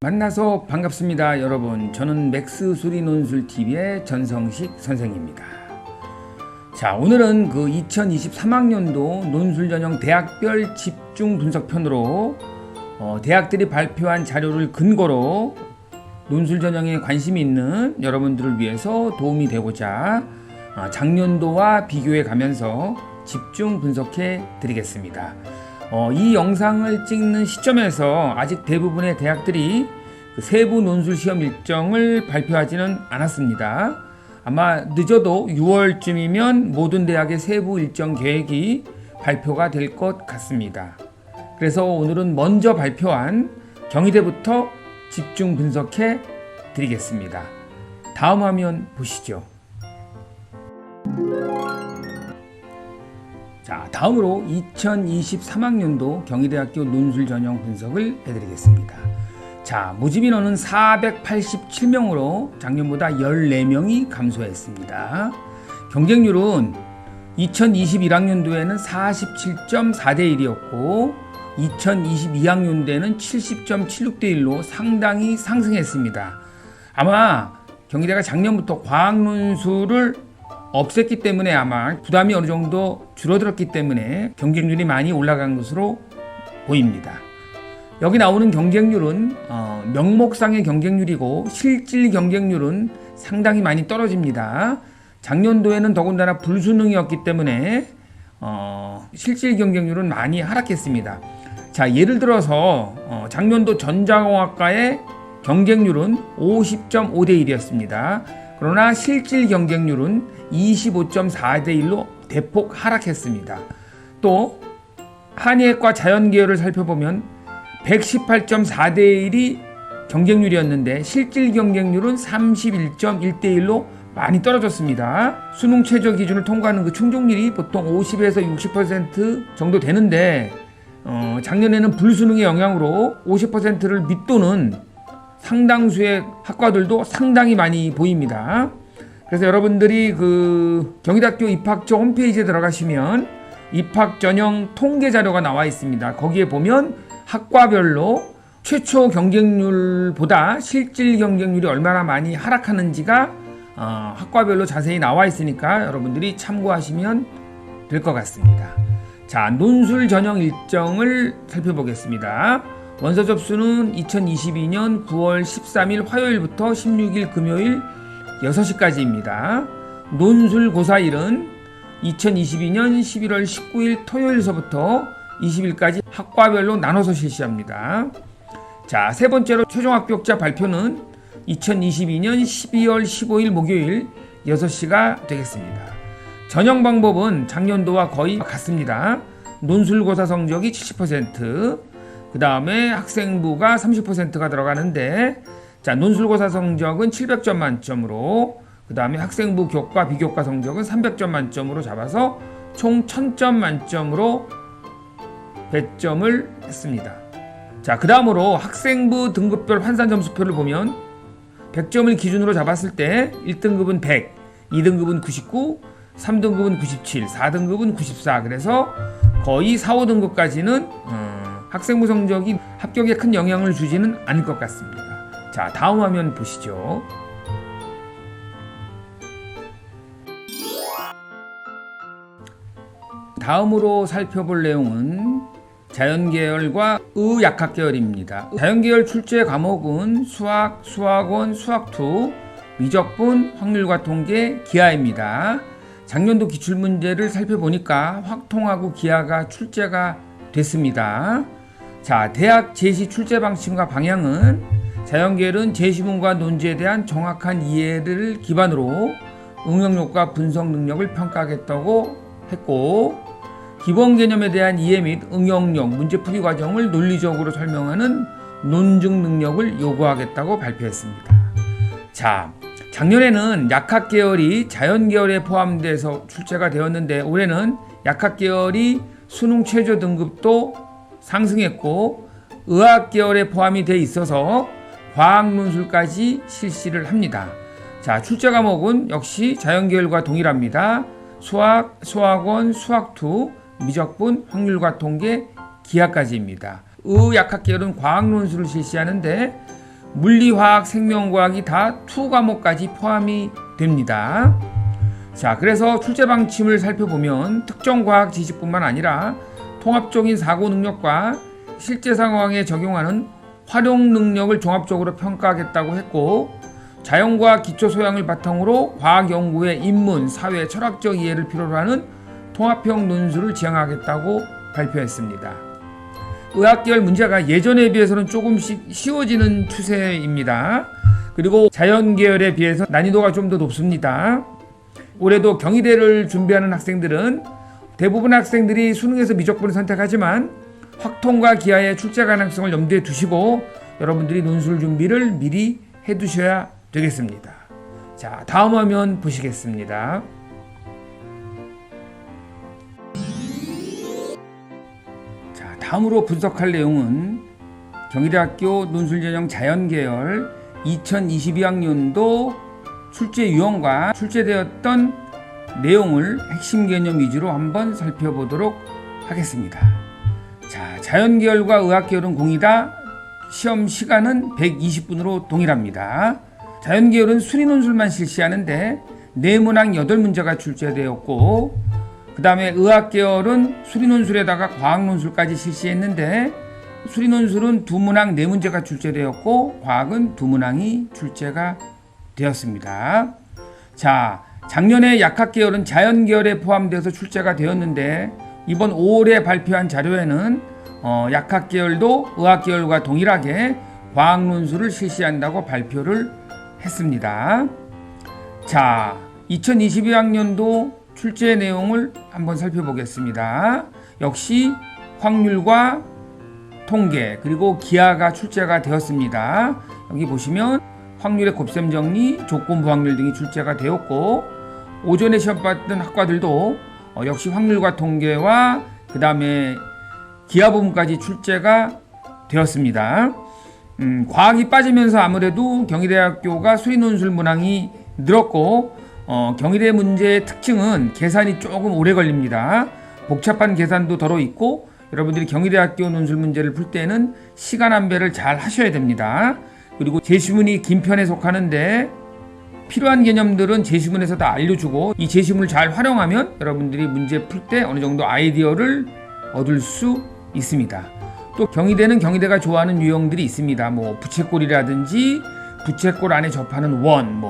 만나서 반갑습니다. 여러분, 저는 맥스 수리 논술 TV의 전성식 선생입니다. 자, 오늘은 그 2023학년도 논술 전형 대학별 집중 분석편으로 대학들이 발표한 자료를 근거로 논술 전형에 관심이 있는 여러분들을 위해서 도움이 되고자 작년도와 비교해 가면서 집중 분석해 드리겠습니다. 이 영상을 찍는 시점에서 아직 대부분의 대학들이 세부 논술 시험 일정을 발표하지는 않았습니다. 아마 늦어도 6월쯤이면 모든 대학의 세부 일정 계획이 발표가 될 것 같습니다. 그래서 오늘은 먼저 발표한 경희대부터 집중 분석해 드리겠습니다. 다음 화면 보시죠. 자, 다음으로 2023학년도 경희대학교 논술 전형 분석을 해드리겠습니다. 자, 모집 인원은 487명으로 작년보다 14명이 감소했습니다. 경쟁률은 2021학년도에는 47.4대 1이었고 2022학년도에는 70.76대 1로 상당히 상승했습니다. 아마 경희대가 작년부터 과학 논술을 없앴기 때문에 아마 부담이 어느 정도 줄어들었기 때문에 경쟁률이 많이 올라간 것으로 보입니다. 여기 나오는 경쟁률은 명목상의 경쟁률이고 실질 경쟁률은 상당히 많이 떨어집니다. 작년도에는 더군다나 불수능이었기 때문에 실질 경쟁률은 많이 하락했습니다. 자, 예를 들어서 작년도 전자공학과의 경쟁률은 50.5대 1이었습니다. 그러나 실질 경쟁률은 25.4대 1로 대폭 하락했습니다. 또 한의학과 자연계열을 살펴보면 118.4대 1이 경쟁률이었는데 실질 경쟁률은 31.1대 1로 많이 떨어졌습니다. 수능 최저 기준을 통과하는 그 충족률이 보통 50에서 60% 정도 되는데 작년에는 불수능의 영향으로 50%를 밑도는 상당수의 학과들도 상당히 많이 보입니다. 그래서 여러분들이 그 경희대학교 입학처 홈페이지에 들어가시면 입학 전형 통계 자료가 나와 있습니다. 거기에 보면 학과별로 최초 경쟁률보다 실질 경쟁률이 얼마나 많이 하락하는지가 학과별로 자세히 나와 있으니까 여러분들이 참고하시면 될 것 같습니다. 자, 논술 전형 일정을 살펴보겠습니다. 원서 접수는 2022년 9월 13일 화요일부터 16일 금요일 6시까지입니다. 논술 고사일은 2022년 11월 19일 토요일서부터 20일까지 학과별로 나눠서 실시합니다. 자, 세 번째로 최종 합격자 발표는 2022년 12월 15일 목요일 6시가 되겠습니다. 전형 방법은 작년도와 거의 같습니다. 논술고사 성적이 70%, 그 다음에 학생부가 30%가 들어가는데, 자, 논술고사 성적은 700점 만점으로, 그 다음에 학생부 교과 비교과 성적은 300점 만점으로 잡아서 총 1000점 만점으로 배점을 했습니다. 자, 그 다음으로 학생부 등급별 환산 점수표를 보면 100점을 기준으로 잡았을 때 1등급은 100, 2등급은 99, 3등급은 97, 4등급은 94. 그래서 거의 4, 5등급까지는 학생부 성적이 합격에 큰 영향을 주지는 않을 것 같습니다. 자, 다음 화면 보시죠. 다음으로 살펴볼 내용은 자연계열과 의약학계열입니다. 자연계열 출제 과목은 수학, 수학원, 수학2, 미적분, 확률과 통계, 기하입니다. 작년도 기출문제를 살펴보니까 확통하고 기하가 출제가 됐습니다. 자, 대학 제시 출제 방식과 방향은 자연계열은 제시문과 논지에 대한 정확한 이해를 기반으로 응용력과 분석 능력을 평가하겠다고 했고, 기본 개념에 대한 이해 및 응용력, 문제풀이 과정을 논리적으로 설명하는 논증 능력을 요구하겠다고 발표했습니다. 자, 작년에는 약학계열이 자연계열에 포함돼서 출제가 되었는데 올해는 약학계열이 수능 최저 등급도 상승했고 의학계열에 포함이 돼 있어서 과학논술까지 실시를 합니다. 자, 출제 과목은 역시 자연계열과 동일합니다. 수학, 수학원, 수학2, 미적분, 확률과 통계, 기하까지입니다. 의약학계열은 과학논술을 실시하는데 물리, 화학, 생명과학이 다 2 과목까지 포함이 됩니다. 자, 그래서 출제 방침을 살펴보면 특정 과학 지식뿐만 아니라 통합적인 사고 능력과 실제 상황에 적용하는 활용 능력을 종합적으로 평가하겠다고 했고, 자연과학 기초 소양을 바탕으로 과학 연구의 인문, 사회, 철학적 이해를 필요로 하는 통합형 논술을 지향하겠다고 발표했습니다. 의학계열 문제가 예전에 비해서는 조금씩 쉬워지는 추세입니다. 그리고 자연계열에 비해서 난이도가 좀 더 높습니다. 올해도 경희대를 준비하는 학생들은 대부분 학생들이 수능에서 미적분을 선택하지만 확통과 기하의 출제 가능성을 염두에 두시고 여러분들이 논술 준비를 미리 해두셔야 되겠습니다. 자, 다음 화면 보시겠습니다. 자, 다음으로 분석할 내용은 경희대학교 논술전형 자연계열 2022학년도 출제 유형과 출제되었던 내용을 핵심 개념 위주로 한번 살펴보도록 하겠습니다. 자, 자연계열과 의학계열은 공이다. 시험 시간은 120분으로 동일합니다. 자연계열은 수리논술만 실시하는데 내문항 8문제가 출제되었고, 그 다음에 의학계열은 수리논술에다가 과학논술까지 실시했는데 수리논술은 2문항 4문제가 출제되었고 과학은 2문항이 출제가 되었습니다. 자, 작년에 약학계열은 자연계열에 포함돼서 출제가 되었는데 이번 5월에 발표한 자료에는 약학계열도 의학계열과 동일하게 과학논술을 실시한다고 발표를 했습니다. 자, 2022학년도 출제 내용을 한번 살펴보겠습니다. 역시 확률과 통계 그리고 기하가 출제가 되었습니다. 여기 보시면 확률의 곱셈 정리, 조건부 확률 등이 출제가 되었고, 오전에 시험 봤던 학과들도 역시 확률과 통계와 그 다음에 기하 부분까지 출제가 되었습니다. 과학이 빠지면서 아무래도 경희대학교가 수리논술 문항이 늘었고, 경희대 문제의 특징은 계산이 조금 오래 걸립니다. 복잡한 계산도 덜어 있고, 여러분들이 경희대학교 논술 문제를 풀 때는 시간 안배를 잘 하셔야 됩니다. 그리고 제시문이 긴 편에 속하는데 필요한 개념들은 제시문에서 다 알려주고, 이 제시문을 잘 활용하면 여러분들이 문제 풀 때 어느 정도 아이디어를 얻을 수 있습니다. 또 경희대는 경희대가 좋아하는 유형들이 있습니다. 뭐 부채꼴이라든지 부채꼴 안에 접하는 원,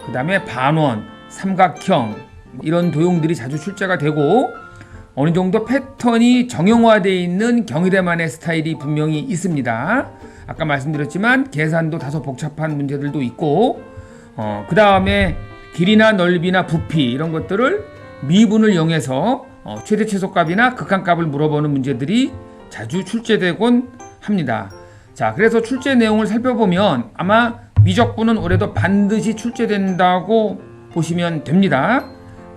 그 다음에 반원, 삼각형, 이런 도형들이 자주 출제가 되고, 어느 정도 패턴이 정형화되어 있는 경희대만의 스타일이 분명히 있습니다. 아까 말씀드렸지만 계산도 다소 복잡한 문제들도 있고, 그 다음에 길이나 넓이나 부피 이런 것들을 미분을 이용해서 최대 최소값이나 극한값을 물어보는 문제들이 자주 출제되곤 합니다. 자, 그래서 출제 내용을 살펴보면 아마 미적분은 올해도 반드시 출제된다고 보시면 됩니다.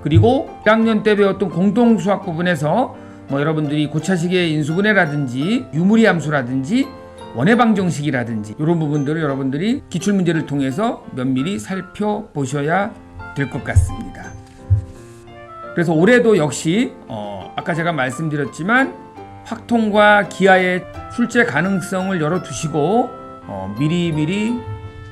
그리고 1학년 때 배웠던 공동수학 부분에서 여러분들이 고차식의 인수분해라든지 유무리함수라든지 원해방정식이라든지 이런 부분들을 여러분들이 기출문제를 통해서 면밀히 살펴보셔야 될 것 같습니다. 그래서 올해도 역시 아까 제가 말씀드렸지만 확통과 기하의 출제 가능성을 열어두시고 미리미리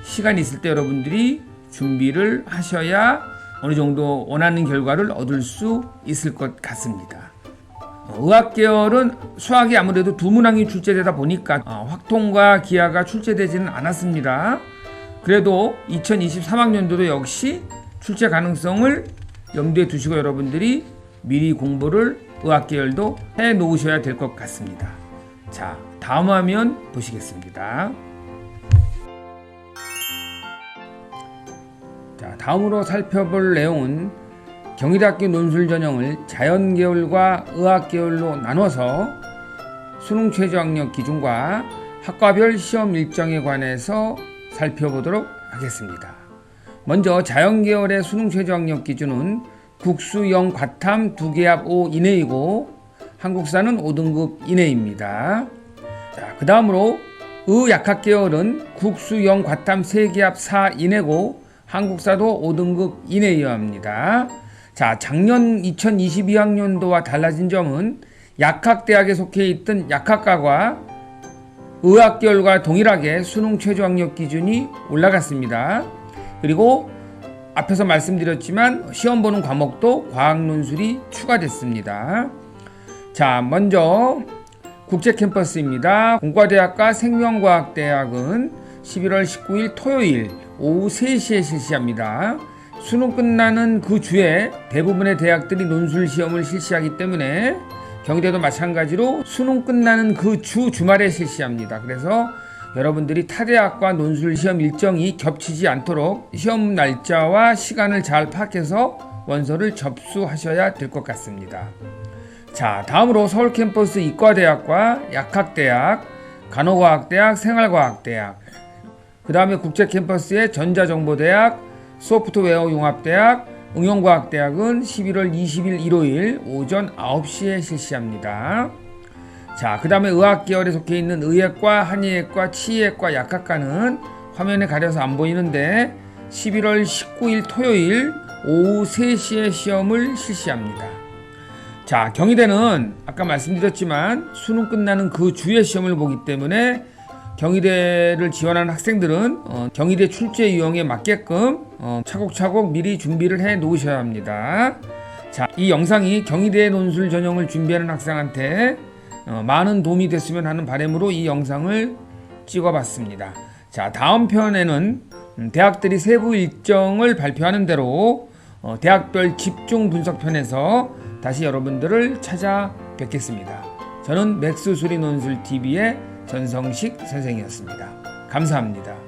시간 있을 때 여러분들이 준비를 하셔야 어느 정도 원하는 결과를 얻을 수 있을 것 같습니다. 의학계열은 수학이 아무래도 2문항이 출제되다 보니까 확통과 기하가 출제되지는 않았습니다. 그래도 2023학년도도 역시 출제 가능성을 염두에 두시고 여러분들이 미리 공부를 의학계열도 해 놓으셔야 될 것 같습니다. 자, 다음 화면 보시겠습니다. 자, 다음으로 살펴볼 내용은 경희대학교 논술 전형을 자연계열과 의학계열로 나눠서 수능 최저 학력 기준과 학과별 시험 일정에 관해서 살펴보도록 하겠습니다. 먼저 자연계열의 수능 최저 학력 기준은 국수 0 과탐 2개합 5 이내이고 한국사는 5등급 이내입니다. 자, 그 다음으로 의약학계열은 국수 0 과탐 3개합 4 이내고 한국사도 5등급 이내여야 합니다. 자, 작년 2022학년도와 달라진 점은 약학대학에 속해 있던 약학과가 의학계열과 동일하게 수능 최저 학력 기준이 올라갔습니다. 그리고 앞에서 말씀드렸지만 시험 보는 과목도 과학 논술이 추가됐습니다. 자, 먼저 국제 캠퍼스입니다. 공과대학과 생명과학대학은 11월 19일 토요일 오후 3시에 실시합니다. 수능 끝나는 그 주에 대부분의 대학들이 논술 시험을 실시하기 때문에 경희대도 마찬가지로 수능 끝나는 그 주말에 실시합니다. 그래서 여러분들이 타 대학과 논술 시험 일정이 겹치지 않도록 시험 날짜와 시간을 잘 파악해서 원서를 접수하셔야 될 것 같습니다. 자, 다음으로 서울 캠퍼스 이과대학과 약학대학, 간호과학대학, 생활과학대학, 그 다음에 국제 캠퍼스의 전자정보대학, 소프트웨어 융합대학, 응용과학대학은 11월 20일 일요일 오전 9시에 실시합니다. 자, 그 다음에 의학계열에 속해 있는 의학과, 한의학과, 치의학과, 약학과는 화면에 가려서 안 보이는데 11월 19일 토요일 오후 3시에 시험을 실시합니다. 자, 경희대는 아까 말씀드렸지만 수능 끝나는 그 주에 시험을 보기 때문에 경희대를 지원하는 학생들은 경희대 출제 유형에 맞게끔 차곡차곡 미리 준비를 해 놓으셔야 합니다. 자, 이 영상이 경희대 논술 전형을 준비하는 학생한테 많은 도움이 됐으면 하는 바람으로 이 영상을 찍어봤습니다. 자, 다음 편에는 대학들이 세부 일정을 발표하는 대로 대학별 집중 분석편에서 다시 여러분들을 찾아뵙겠습니다. 저는 맥스수리 논술TV의 전성식 선생이었습니다. 감사합니다.